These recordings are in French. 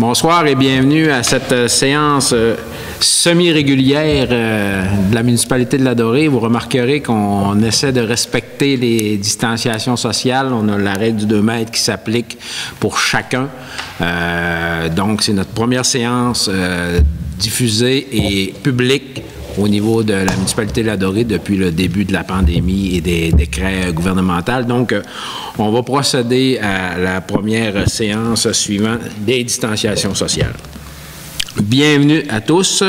Bonsoir et bienvenue à cette séance semi-régulière de la municipalité de Ladorée. Vous remarquerez qu'on essaie de respecter les distanciations sociales. On a la règle du 2 mètres qui s'applique pour chacun. Donc, c'est notre première séance diffusée et publique au niveau de la municipalité de Ladorée depuis le début de la pandémie et des décrets gouvernementaux. Donc, on va procéder à la première séance suivant des distanciations sociales. Bienvenue à tous.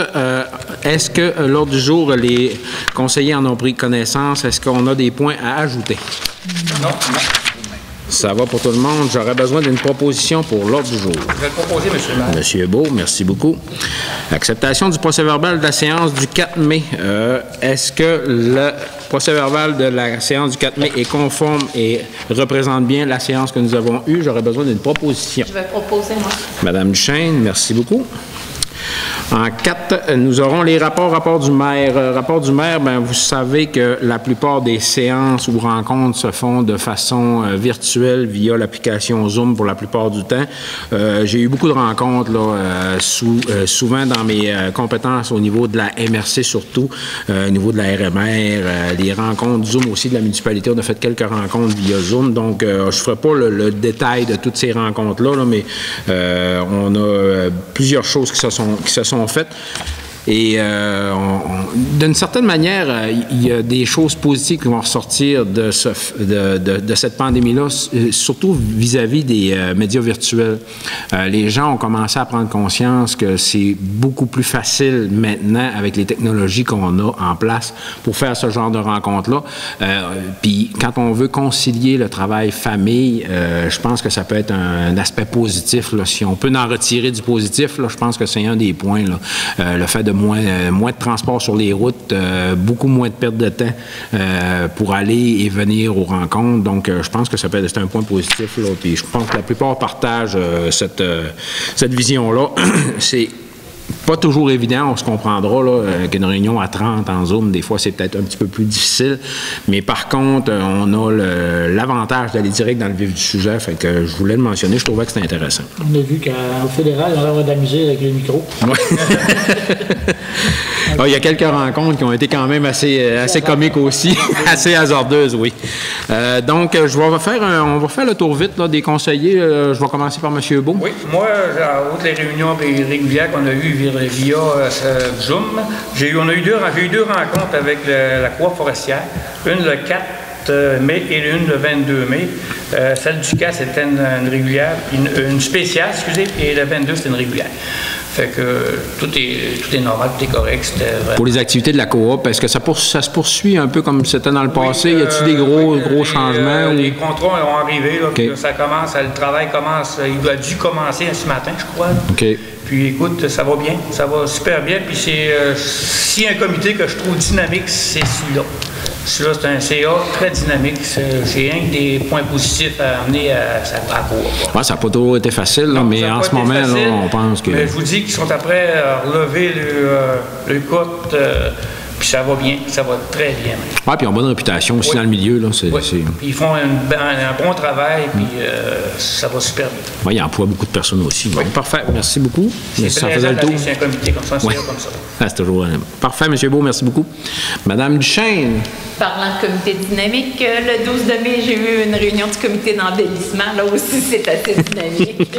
Est-ce que l'ordre du jour, les conseillers en ont pris connaissance? Est-ce qu'on a des points à ajouter? Non. Ça va pour tout le monde. J'aurais besoin d'une proposition pour l'ordre du jour. Je vais le proposer, M. le maire. Monsieur Beau, merci beaucoup. Acceptation du procès-verbal de la séance du 4 mai. Est-ce que le procès-verbal de la séance du 4 mai est conforme et représente bien la séance que nous avons eue? J'aurais besoin d'une proposition. Je vais proposer, moi. Madame Duchesne, merci beaucoup. En 4, nous aurons les rapports du maire. Rapport du maire, bien, vous savez que la plupart des séances ou rencontres se font de façon virtuelle via l'application Zoom pour la plupart du temps. J'ai eu beaucoup de rencontres, là, souvent dans mes compétences au niveau de la MRC surtout, au niveau de la RMR, les rencontres Zoom aussi de la municipalité. On a fait quelques rencontres via Zoom, donc je ne ferai pas le détail de toutes ces rencontres-là, là, mais on a plusieurs choses qui se sont faites. Et d'une certaine manière, il y a des choses positives qui vont ressortir de cette pandémie-là, surtout vis-à-vis des médias virtuels. Les gens ont commencé à prendre conscience que c'est beaucoup plus facile maintenant avec les technologies qu'on a en place pour faire ce genre de rencontres-là. Puis quand on veut concilier le travail-famille, je pense que ça peut être un aspect positif, là. Si on peut en retirer du positif, là, je pense que c'est un des points, là. Le fait de moins de transport sur les routes, beaucoup moins de perte de temps pour aller et venir aux rencontres. Donc, je pense que ça peut être un point positif, là. Puis je pense que la plupart partagent cette vision-là. C'est pas toujours évident, on se comprendra, là, qu'une réunion à 30 en Zoom, des fois, c'est peut-être un petit peu plus difficile. Mais par contre, on a l'avantage d'aller direct dans le vif du sujet. Fait que je voulais le mentionner, je trouvais que c'était intéressant. On a vu qu'au fédéral, on va avoir de la musique avec le micro. Ouais. Il y a quelques rencontres qui ont été quand même assez comiques aussi, assez hasardeuses, oui. Donc, on va faire le tour vite là, des conseillers. Je vais commencer par M. Beau. Oui, moi, outre les réunions régulières qu'on a eues via Zoom, on a eu deux rencontres avec la coop forestière, une le 4 mai et une le 22 mai. Celle du 4, c'était une régulière, une spéciale, excusez, et le 22, c'était une régulière. Fait que tout est normal, tout est correct. Pour les activités de la coop, est-ce que ça se poursuit un peu comme c'était dans le passé? Y a-t-il des gros changements? Les contrats ont arrivé, là, okay. Ça commence, le travail commence, il a dû commencer ce matin, je crois. OK. Puis écoute, ça va bien, ça va super bien. Puis s'il y a un comité que je trouve dynamique, c'est celui-là. Celui-là, c'est un CA très dynamique. C'est un des points positifs à amener à coop. Ouais, ça n'a pas toujours été facile, là, mais en ce moment, là, on pense que... Mais je vous dis qu'ils sont après à relever le cote, puis ça va bien, ça va très bien. Oui, puis ils ont bonne réputation aussi dans le milieu. Là, puis ils font un bon travail, puis ça va super bien. Oui, ils emploient beaucoup de personnes aussi. Oui. Parfait, merci beaucoup. Ça faisait le tour. C'est un comité comme ça, un CA comme ça. Ah, c'est toujours parfait, M. Beau, merci beaucoup. Madame Duchesne. Parlant de comité dynamique, le 12 de mai, j'ai eu une réunion du comité d'embellissement. Là aussi, c'est assez dynamique.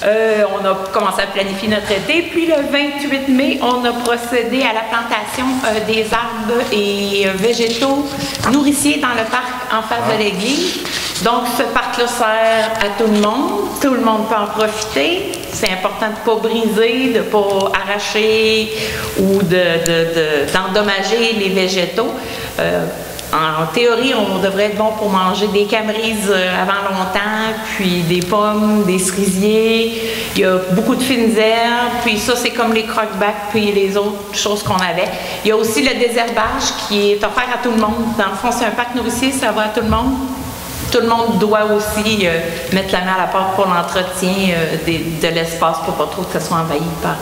On a commencé à planifier notre été. Puis le 28 mai, on a procédé à la plantation des arbres et végétaux nourriciers dans le parc en face de l'église. Donc, ce parc-là sert à tout le monde. Tout le monde peut en profiter. C'est important de ne pas briser, de ne pas arracher ou d'endommager les végétaux. En théorie, on devrait être bon pour manger des camerises avant longtemps, puis des pommes, des cerisiers. Il y a beaucoup de fines herbes, puis ça, c'est comme les croque-bacs, puis les autres choses qu'on avait. Il y a aussi le désherbage qui est offert à tout le monde. Dans le fond, c'est un parc nourricier, ça va à tout le monde. Tout le monde doit aussi mettre la main à la porte pour l'entretien de l'espace pour pas trop que ça soit envahi par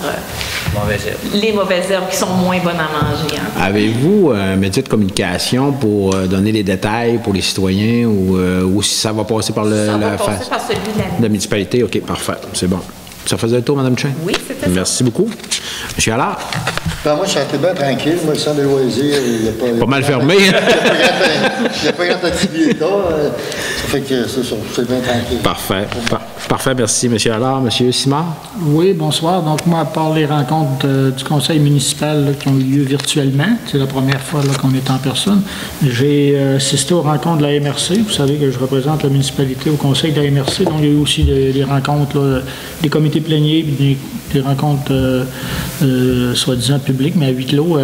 les mauvaises herbes qui sont moins bonnes à manger. Hein. Avez-vous un média de communication pour donner les détails pour les citoyens ou si ça va passer par ça va passer par celui de la municipalité? OK, parfait. C'est bon. Ça faisait le tour, Mme Chen? Oui, c'était ça. Merci beaucoup. M. Allard? Ben, moi, ça a été bien tranquille. Moi, le centre de loisirs, il n'y a pas... Pas mal fermé. Il n'y a pas grand activité. Ça fait que c'est bien tranquille. Parfait. Parfait, merci, M. Allard. M. Simard? Oui, bonsoir. Donc, moi, à part les rencontres du conseil municipal là, qui ont eu lieu virtuellement, c'est la première fois là, qu'on est en personne, j'ai assisté aux rencontres de la MRC. Vous savez que je représente la municipalité au conseil de la MRC. Donc, il y a eu aussi des rencontres, là, des comités pléniers, puis des rencontres, soi-disant publiques, mais à huis clos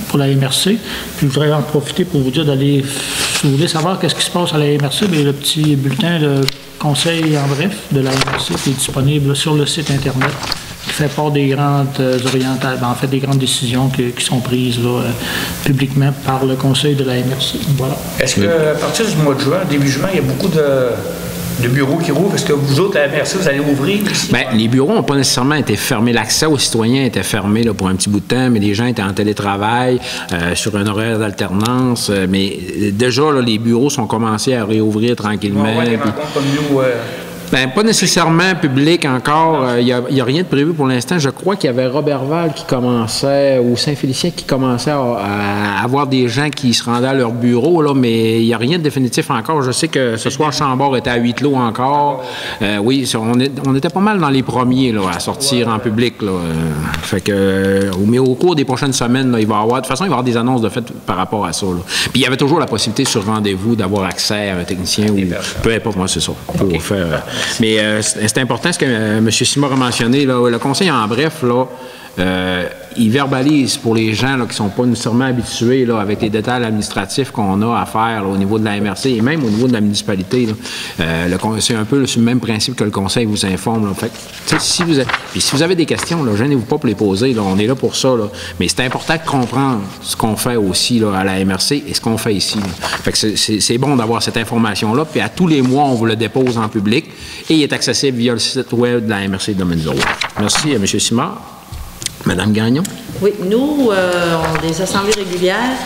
pour la MRC. Puis, je voudrais en profiter pour vous dire d'aller, si vous voulez savoir qu'est-ce qui se passe à la MRC, bien, le petit bulletin de conseil en bref de la MRC qui est disponible là, sur le site Internet, qui fait part des grandes orientations, en fait, des grandes décisions qui sont prises là, publiquement par le conseil de la MRC. Voilà. Est-ce qu'à partir du mois de juin, début juin, il y a beaucoup de bureaux qui rouvrent? Est-ce que vous autres, à la MRC, vous allez ouvrir ici? Bien, les bureaux n'ont pas nécessairement été fermés. L'accès aux citoyens était fermé là, pour un petit bout de temps, mais les gens étaient en télétravail, sur un horaire d'alternance. Mais déjà, là, les bureaux sont commencés à réouvrir tranquillement. On va avoir des rencontres comme nous... Bien, pas nécessairement public encore. Il n'y a rien de prévu pour l'instant. Je crois qu'il y avait Robertval qui commençait, ou Saint-Félicien qui commençait à avoir des gens qui se rendaient à leur bureau, là, mais il n'y a rien de définitif encore. Je sais que ce soir, Chambord était à huis clos encore. Oui, on était pas mal dans les premiers là, à sortir en public. Là. Fait que, mais au cours des prochaines semaines, là, il va y avoir, de toute façon, il va y avoir des annonces de fait par rapport à ça. Là. Puis il y avait toujours la possibilité sur rendez-vous d'avoir accès à un technicien ou peu importe, moi c'est ça. Pour faire. Mais c'est important ce que M. Simard a mentionné. Là, le conseil, en bref, là, il verbalise pour les gens là, qui ne sont pas nécessairement habitués là, avec les détails administratifs qu'on a à faire là, au niveau de la MRC et même au niveau de la municipalité. C'est un peu sur le même principe que le conseil vous informe. Là. Fait, si vous avez des questions, là, gênez-vous pas pour les poser. Là, on est là pour ça. Là. Mais c'est important de comprendre ce qu'on fait aussi là, à la MRC et ce qu'on fait ici. Là. Fait que c'est bon d'avoir cette information-là. Puis à tous les mois, on vous le dépose en public et il est accessible via le site web de la MRC de Domaine 0. Merci à M. Simard. Madame Gagnon? Oui, nous, on a des assemblées régulières.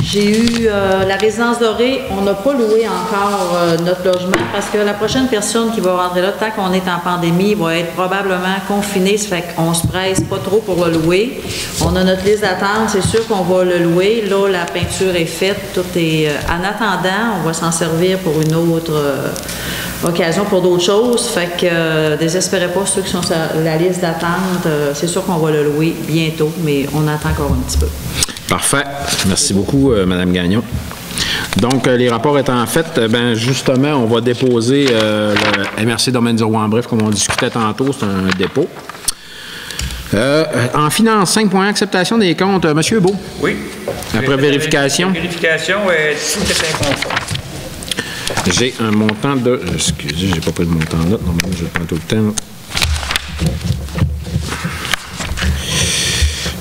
J'ai eu la résidence dorée. On n'a pas loué encore notre logement parce que la prochaine personne qui va rentrer là, tant qu'on est en pandémie, va être probablement confinée. Ça fait qu'on se presse pas trop pour le louer. On a notre liste d'attente. C'est sûr qu'on va le louer. Là, la peinture est faite. Tout est... en attendant, on va s'en servir pour une autre... occasion pour d'autres choses, fait que désespérez pas ceux qui sont sur la liste d'attente, c'est sûr qu'on va le louer bientôt, mais on attend encore un petit peu. Parfait. Merci beaucoup, Mme Gagnon. Donc, les rapports étant faits, ben justement, on va déposer le MRC Domaine 0 en bref, comme on discutait tantôt, c'est un dépôt. En finance, 5.1, acceptation des comptes. Monsieur Beau? Oui. Après vérification? La vérification, tout est inconforme. J'ai un montant de... Excusez, j'ai pas pris le montant là. Normalement, je le prends tout le temps.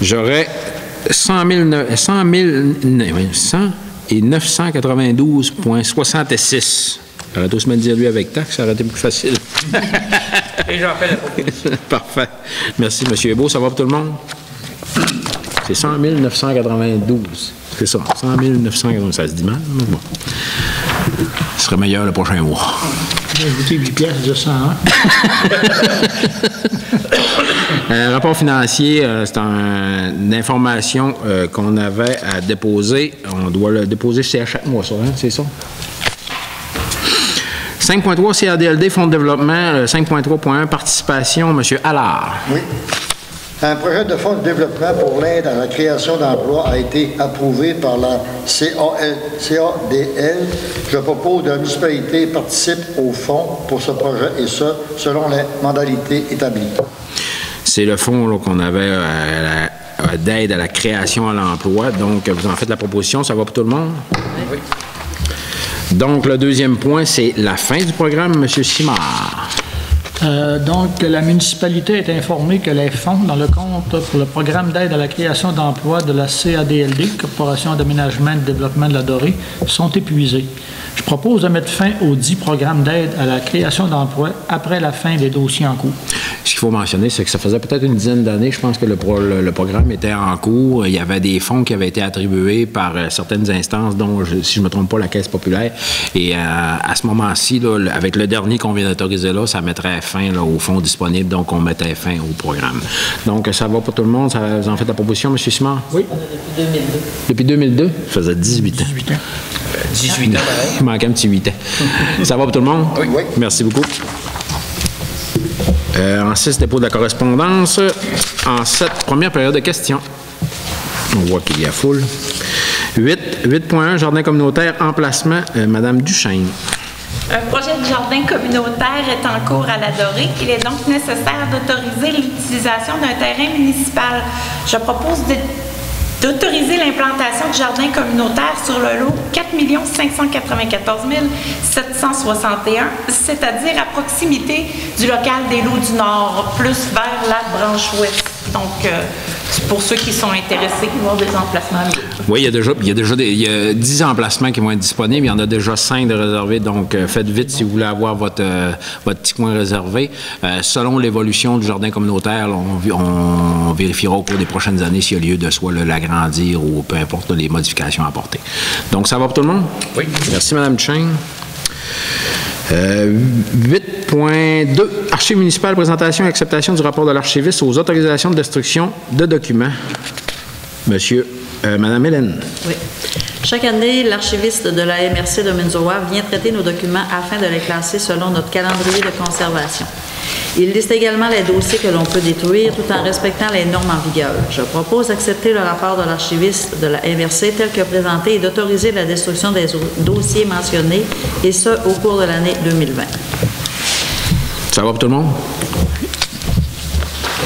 J'aurais 100 et 992,66. J'aurais tous me dire lui avec taxe, ça aurait été plus facile. Et j'en fais la proposition. Parfait. Merci, M. Beau. Ça va pour tout le monde? C'est 100 992. C'est ça, 100 992. Ça se dit mal, mais bon. Ce serait meilleur le prochain mois. J'ai goûté 8 piastres de 101. Un rapport financier, c'est une information qu'on avait à déposer. On doit le déposer à chaque mois, ça, hein? C'est ça? 5.3 CADLD, Fonds de développement. 5.3.1 participation, M. Allard. Oui. Un projet de fonds de développement pour l'aide à la création d'emplois a été approuvé par la CADL. Je propose que la municipalité participe au fonds pour ce projet et ce, selon les modalités établies. C'est le fonds qu'on avait d'aide à la création à l'emploi. Donc, vous en faites la proposition. Ça va pour tout le monde? Oui. Donc, le deuxième point, c'est la fin du programme, M. Simard. Donc, la municipalité est informée que les fonds dans le compte pour le programme d'aide à la création d'emplois de la CADLD, Corporation d'aménagement et de développement de la Dorée, sont épuisés. Je propose de mettre fin aux 10 programmes d'aide à la création d'emplois après la fin des dossiers en cours. qu'il faut mentionner, c'est que ça faisait peut-être une dizaine d'années, je pense que le programme était en cours. Il y avait des fonds qui avaient été attribués par certaines instances, dont, si je ne me trompe pas, la Caisse populaire. Et à ce moment-ci, là, avec le dernier qu'on vient d'autoriser là, ça mettrait fin là, aux fonds disponibles, donc on mettait fin au programme. Donc, ça va pour tout le monde? Vous en faites la proposition, M. Simard? Oui. Depuis 2002. Depuis 2002? Ça faisait 18 ans. 18 ans. 18 ans, pareil. Il manquait un petit 8 ans. Ça va pour tout le monde? Oui. Oui. Merci beaucoup. En 6, dépôt de la correspondance. En 7, première période de questions. On voit qu'il y a foule. 8.1, jardin communautaire, emplacement, Madame Duchesne. Un projet de jardin communautaire est en cours à la Dorée. Il est donc nécessaire d'autoriser l'utilisation d'un terrain municipal. Je propose d'autoriser l'implantation de jardins communautaires sur le lot 4 594 761, c'est-à-dire à proximité du local des Lots du Nord, plus vers la branche ouest. Donc, c'est pour ceux qui sont intéressés, qui vont avoir des emplacements. Oui, il y a 10 emplacements qui vont être disponibles. Il y en a déjà 5 de réservés. Donc, faites vite si vous voulez avoir votre petit coin réservé. Selon l'évolution du jardin communautaire, là, on vérifiera au cours des prochaines années s'il y a lieu de soit l'agrandir ou peu importe les modifications à apporter. Donc, ça va pour tout le monde? Oui. Merci, Mme Duchesne. 8.2, archive municipale, présentation et acceptation du rapport de l'archiviste aux autorisations de destruction de documents. Madame Hélène. Oui. Chaque année, l'archiviste de la MRC de Minzowa vient traiter nos documents afin de les classer selon notre calendrier de conservation. Il liste également les dossiers que l'on peut détruire tout en respectant les normes en vigueur. Je propose d'accepter le rapport de l'archiviste de la MRC tel que présenté et d'autoriser la destruction des dossiers mentionnés, et ce, au cours de l'année 2020. Ça va pour tout le monde?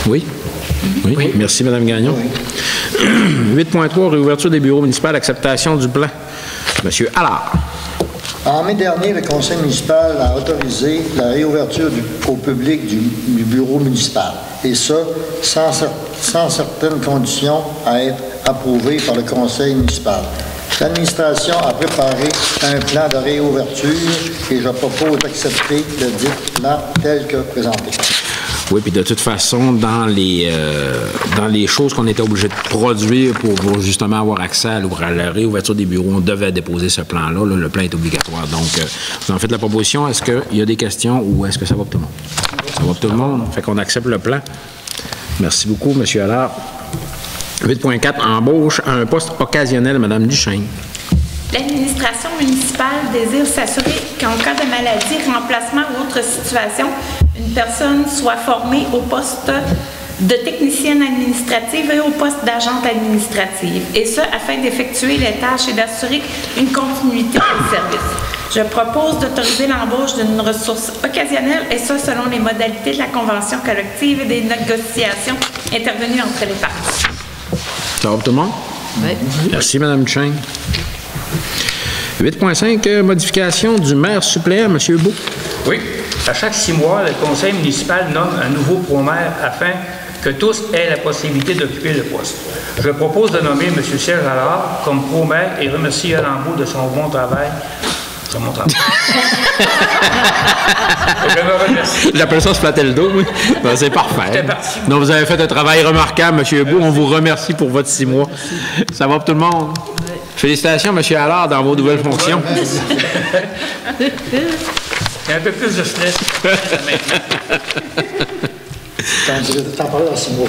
Oui? Oui. Merci, Mme Gagnon. Oui. 8.3, réouverture des bureaux municipaux, acceptation du plan. Monsieur Allard. En mai dernier, le conseil municipal a autorisé la réouverture au public du bureau municipal, et ce, sans certaines conditions à être approuvées par le conseil municipal. L'administration a préparé un plan de réouverture et je propose d'accepter le dit plan tel que présenté. Oui, puis de toute façon, dans les choses qu'on était obligé de produire pour justement avoir accès à la réouverture des bureaux, on devait déposer ce plan-là. Là, le plan est obligatoire. Donc, vous en faites la proposition. Est-ce qu'il y a des questions ou est-ce que ça va pour tout le monde? Ça va pour tout le monde. Fait qu'on accepte le plan. Merci beaucoup, M. Allard. 8.4, embauche à un poste occasionnel, Mme Duchesne. L'administration municipale désire s'assurer qu'en cas de maladie, remplacement ou autre situation, une personne soit formée au poste de technicienne administrative et au poste d'agente administrative, et ce, afin d'effectuer les tâches et d'assurer une continuité du service. Je propose d'autoriser l'embauche d'une ressource occasionnelle, et ça, selon les modalités de la convention collective et des négociations intervenues entre les parties. Ça va pour tout le monde? Oui. Merci, Mme Duchesne. 8.5, modification du maire suppléant, M. Beau. Oui. À chaque 6 mois, le conseil municipal nomme un nouveau pro-maire afin que tous aient la possibilité d'occuper le poste. Je propose de nommer M. Serge Allard comme pro-maire et remercier Alain Beau de son bon travail. C'est mon travail. Je me remercie. J'appelle ça se flatter le dos, oui. Ben, c'est parfait. J'étais parti. Donc, vous avez fait un travail remarquable, M. Beau. On vous remercie pour votre 6 mois. Ça va pour tout le monde? Félicitations, M. Allard, dans vos nouvelles fonctions. Il y a un peu plus de stress. T'en parles dans 6 mois.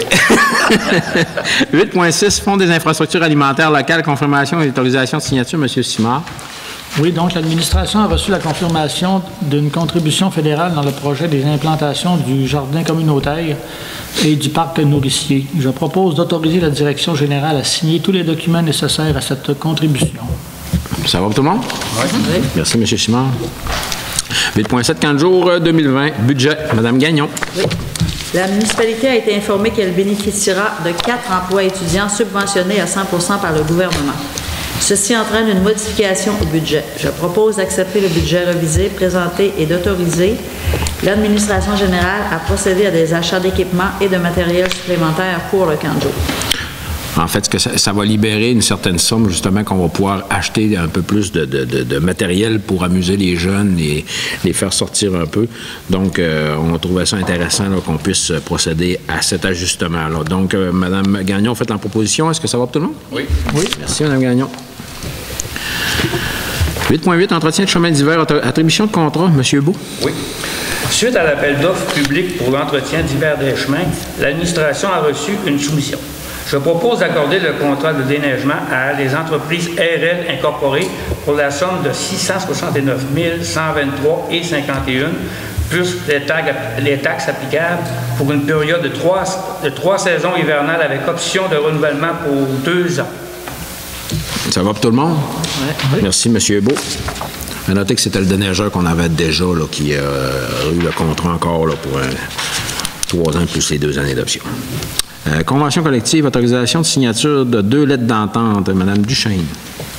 8.6, Fonds des infrastructures alimentaires locales, confirmation et autorisation de signature, M. Simard. Oui, donc l'administration a reçu la confirmation d'une contribution fédérale dans le projet des implantations du jardin communautaire et du parc nourricier. Je propose d'autoriser la direction générale à signer tous les documents nécessaires à cette contribution. Ça va pour tout le monde? Oui. Merci, M. Simard. 8.7, 15 jours 2020, budget, Mme Gagnon. Oui. La municipalité a été informée qu'elle bénéficiera de 4 emplois étudiants subventionnés à 100% par le gouvernement. Ceci entraîne une modification au budget. Je propose d'accepter le budget revisé, présenté et d'autoriser l'administration générale à procéder à des achats d'équipements et de matériel supplémentaires pour le camp de jour. En fait, que ça va libérer une certaine somme, justement, qu'on va pouvoir acheter un peu plus de matériel pour amuser les jeunes et les faire sortir un peu. Donc, on trouvait ça intéressant qu'on puisse procéder à cet ajustement-là. Donc, Mme Gagnon, faites la proposition. Est-ce que ça va pour tout le monde? Oui. Oui. Merci, Mme Gagnon. 8.8, entretien de chemin d'hiver, attribution de contrat. M. Beau. Oui. Suite à l'appel d'offres public pour l'entretien d'hiver des chemins, l'administration a reçu une soumission. Je propose d'accorder le contrat de déneigement à les entreprises RL incorporées pour la somme de 669 123,51 plus les taxes applicables pour une période de trois saisons hivernales avec option de renouvellement pour 2 ans. Ça va pour tout le monde? Oui. Merci, M. Beau. À noter que c'était le déneigeur qu'on avait déjà là, qui a eu le contrat encore là, pour 3 ans plus les 2 années d'option. Convention collective, autorisation de signature de 2 lettres d'entente. Mme Duchesne.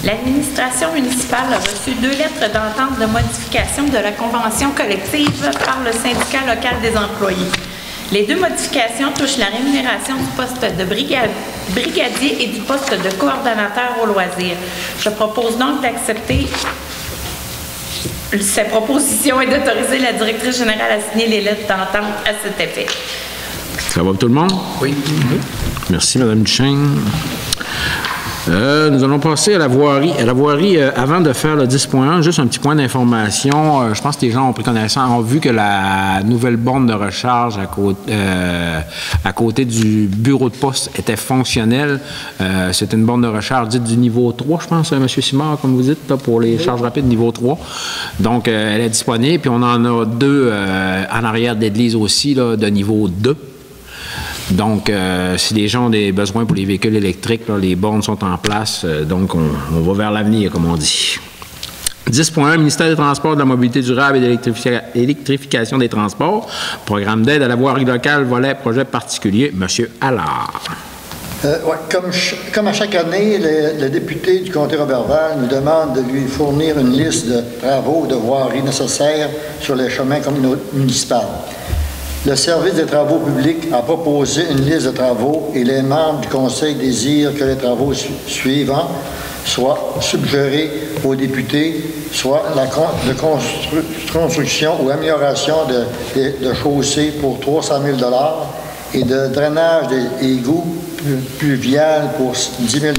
L'administration municipale a reçu 2 lettres d'entente de modification de la convention collective par le syndicat local des employés. Les 2 modifications touchent la rémunération du poste de brigadier et du poste de coordonnateur au loisir. Je propose donc d'accepter cette proposition et d'autoriser la directrice générale à signer les lettres d'entente à cet effet. Ça va pour tout le monde? Oui. Merci, Mme Duchesne. Nous allons passer à la voirie. À la voirie, avant de faire le 10.1, juste un petit point d'information. Je pense que les gens ont pris connaissance, ont vu que la nouvelle borne de recharge à côté du bureau de poste était fonctionnelle. C'était une borne de recharge dite du niveau 3, je pense, M. Simard, comme vous dites, là, pour les charges rapides niveau 3. Donc, elle est disponible. Puis, on en a 2 en arrière d'église aussi, là, de niveau 2. Donc, si les gens ont des besoins pour les véhicules électriques, là, les bornes sont en place. Donc, on va vers l'avenir, comme on dit. 10.1, ministère des Transports, de la mobilité durable et de l'électrification des transports. Programme d'aide à la voirie locale, volet projet particulier. M. Allard. Comme à chaque année, le député du comté Roberval nous demande de lui fournir une liste de travaux de voirie nécessaires sur les chemins municipaux. Le service des travaux publics a proposé une liste de travaux et les membres du conseil désirent que les travaux suivants soient suggérés aux députés, soit de construction ou amélioration de chaussées pour 300 000 $ et de drainage des égouts pluviales pour 10 000 $.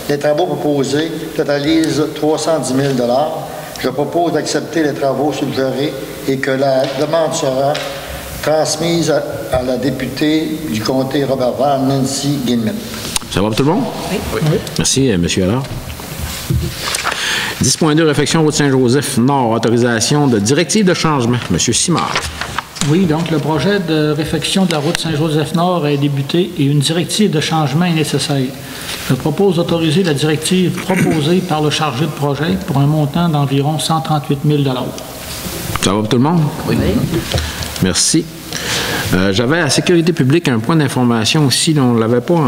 Les travaux proposés totalisent 310 000 $. Je propose d'accepter les travaux suggérés et que la demande sera transmise à la députée du comté Roberval, Nancy Guillemette. Ça va pour tout le monde? Oui. Merci, M. Allard. 10.2, réfection route Saint-Joseph-Nord, autorisation de directive de changement. M. Simard. Oui, donc le projet de réfection de la route Saint-Joseph-Nord est débuté et une directive de changement est nécessaire. Je propose d'autoriser la directive proposée par le chargé de projet pour un montant d'environ 138 000 $. Ça va pour tout le monde? Oui. Merci. J'avais à la sécurité publique un point d'information aussi. Là, on ne l'avait pas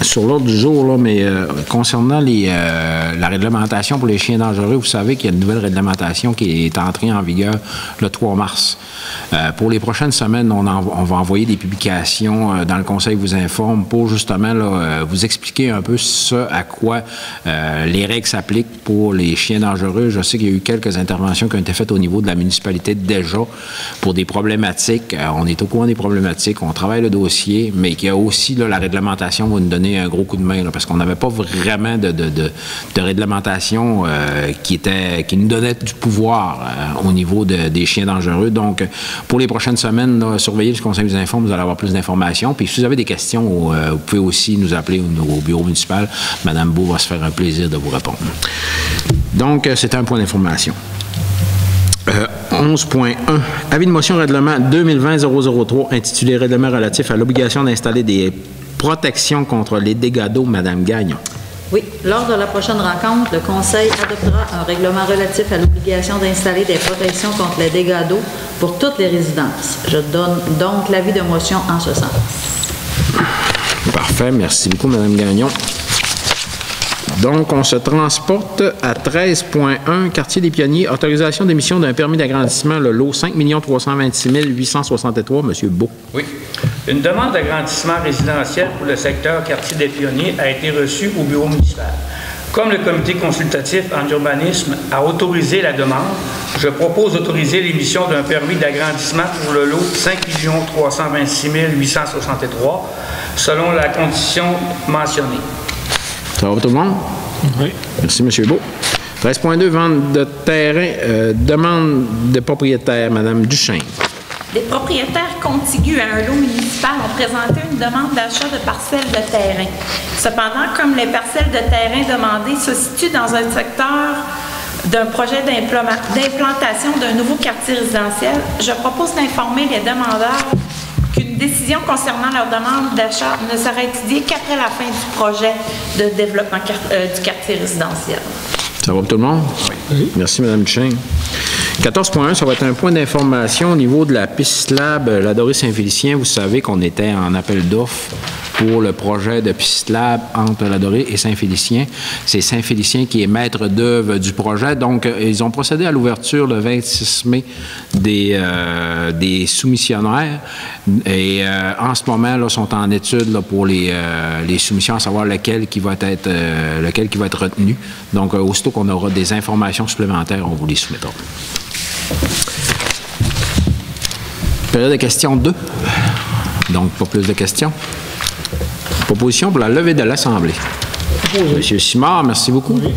sur l'ordre du jour, là, mais concernant la réglementation pour les chiens dangereux, vous savez qu'il y a une nouvelle réglementation qui est entrée en vigueur le 3 mars. Pour les prochaines semaines, on va envoyer des publications dans le Conseil vous informe pour justement là, vous expliquer un peu ce à quoi les règles s'appliquent pour les chiens dangereux. Je sais qu'il y a eu quelques interventions qui ont été faites au niveau de la municipalité déjà pour des problématiques. On est au courant des problématiques, on travaille le dossier, mais qu'il y a aussi là, la réglementation va nous donner un gros coup de main là, parce qu'on n'avait pas vraiment de réglementation qui nous donnait du pouvoir au niveau des chiens dangereux. Donc, pour les prochaines semaines, là, surveillez le Conseil vous informe, vous allez avoir plus d'informations. Puis, si vous avez des questions, vous pouvez aussi nous appeler au bureau municipal. Mme Beau va se faire un plaisir de vous répondre. Donc, c'était un point d'information. 11.1. Avis de motion règlement 2020-003 intitulé Règlement relatif à l'obligation d'installer des protections contre les dégâts d'eau. Mme Gagnon. Oui. Lors de la prochaine rencontre, le Conseil adoptera un règlement relatif à l'obligation d'installer des protections contre les dégâts d'eau pour toutes les résidences. Je donne donc l'avis de motion en ce sens. Parfait. Merci beaucoup, Mme Gagnon. Donc, on se transporte à 13.1, Quartier des Pionniers, autorisation d'émission d'un permis d'agrandissement, le lot 5 326 863. M. Beau. Oui. Une demande d'agrandissement résidentiel pour le secteur quartier des Pionniers a été reçue au bureau municipal. Comme le comité consultatif en urbanisme a autorisé la demande, je propose d'autoriser l'émission d'un permis d'agrandissement pour le lot 5 326 863 selon la condition mentionnée. Ça va pour tout le monde? Oui. Merci, M. Beau. 13.2, vente de terrain, demande de propriétaire, Mme Duchesne. Les propriétaires contigus à un lot municipal ont présenté une demande d'achat de parcelles de terrain. Cependant, comme les parcelles de terrain demandées se situent dans un secteur d'un projet d'implantation d'un nouveau quartier résidentiel, je propose d'informer les demandeurs qu'une décision concernant leur demande d'achat ne sera étudiée qu'après la fin du projet de développement du quartier résidentiel. Ça va pour tout le monde? Oui. Merci, Mme Duchesne. 14.1, ça va être un point d'information au niveau de la piste lab La Dorée-Saint-Félicien. Vous savez qu'on était en appel d'offres pour le projet de piste lab entre La Dorée et Saint-Félicien. C'est Saint-Félicien qui est maître d'œuvre du projet. Donc, ils ont procédé à l'ouverture le 26 mai des soumissionnaires. Et en ce moment, là, sont en étude là, pour les soumissions, à savoir lequel qui va être retenu. Donc, aussitôt qu'on aura des informations supplémentaires, on vous les soumettra. Période de questions 2. Donc, pas plus de questions. Proposition pour la levée de l'Assemblée. Monsieur Simard, merci beaucoup. Oui.